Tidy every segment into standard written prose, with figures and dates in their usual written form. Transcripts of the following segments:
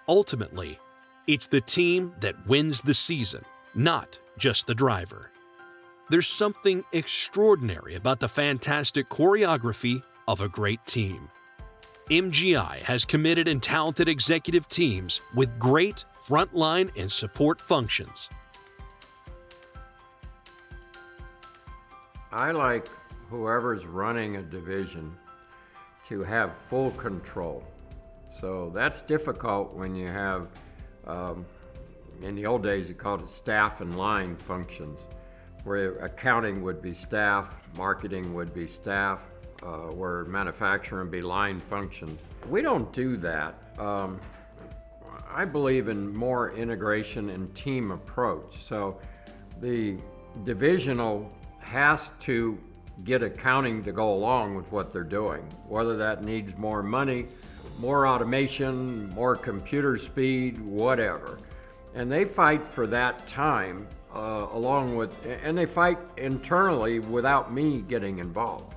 Ultimately, it's the team that wins the season, not just the driver. There's something extraordinary about the fantastic choreography of a great team. MGI has committed and talented executive teams with great frontline and support functions. I like whoever's running a division to have full control. So that's difficult when you have, in the old days you called it staff and line functions, where accounting would be staff, marketing would be staff, where manufacturing would be line functions. We don't do that. I believe in more integration and team approach. So the divisional has to get accounting to go along with what they're doing, whether that needs more money, more automation, more computer speed, whatever. And they fight for that time and they fight internally without me getting involved.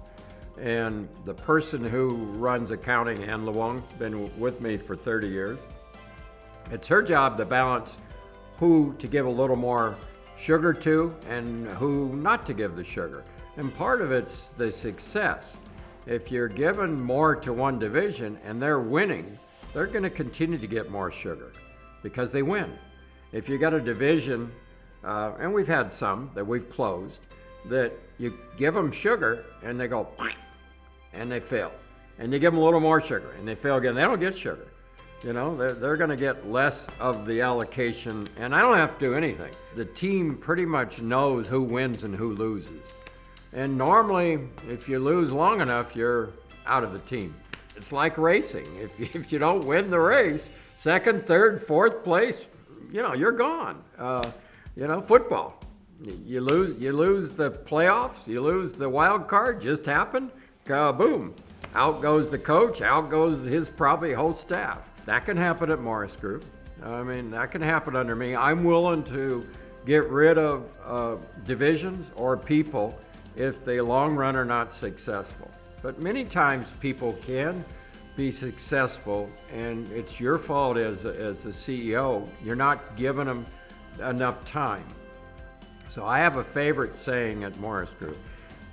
And the person who runs accounting, Ann Luong, been with me for 30 years, it's her job to balance who to give a little more sugar to and who not to give the sugar. And part of it's the success. If you're giving more to one division and they're winning, they're going to continue to get more sugar because they win. If you got a division, and we've had some that we've closed, that you give them sugar and they go and they fail. And you give them a little more sugar and they fail again. They don't get sugar. You know, they're going to get less of the allocation, and I don't have to do anything. The team pretty much knows who wins and who loses. And normally, if you lose long enough, you're out of the team. It's like racing. If you don't win the race, second, third, fourth place, you're gone. Football. You lose the playoffs, you lose the wild card, just happened, boom. Out goes the coach, out goes his probably whole staff. That can happen at Morris Group. I mean, that can happen under me. I'm willing to get rid of divisions or people if they long run are not successful. But many times people can be successful, and it's your fault as the CEO. You're not giving them enough time. So I have a favorite saying at Morris Group.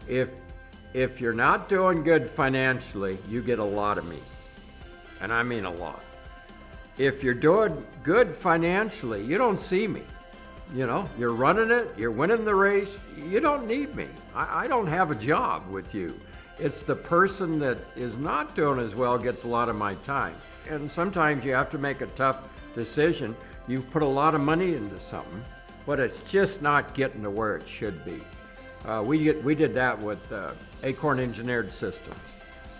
If you're not doing good financially, you get a lot of me. And I mean a lot. If you're doing good financially, you don't see me. You're running it, you're winning the race, you don't need me. I don't have a job with you. It's the person that is not doing as well gets a lot of my time. And sometimes you have to make a tough decision. You've put a lot of money into something, but it's just not getting to where it should be. We did that with Acorn Engineered Systems.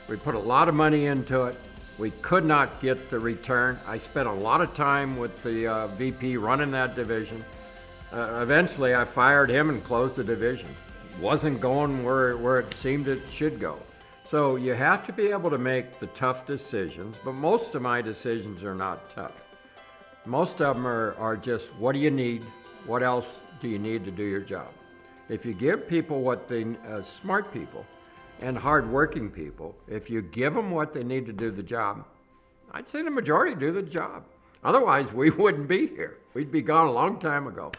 We put a lot of money into it. We could not get the return. I spent a lot of time with the VP running that division. Eventually, I fired him and closed the division. Wasn't going where it seemed it should go. So you have to be able to make the tough decisions, but most of my decisions are not tough. Most of them are just, what do you need? What else do you need to do your job? If you give people smart people and hardworking people, if you give them what they need to do the job, I'd say the majority do the job. Otherwise, we wouldn't be here. We'd be gone a long time ago.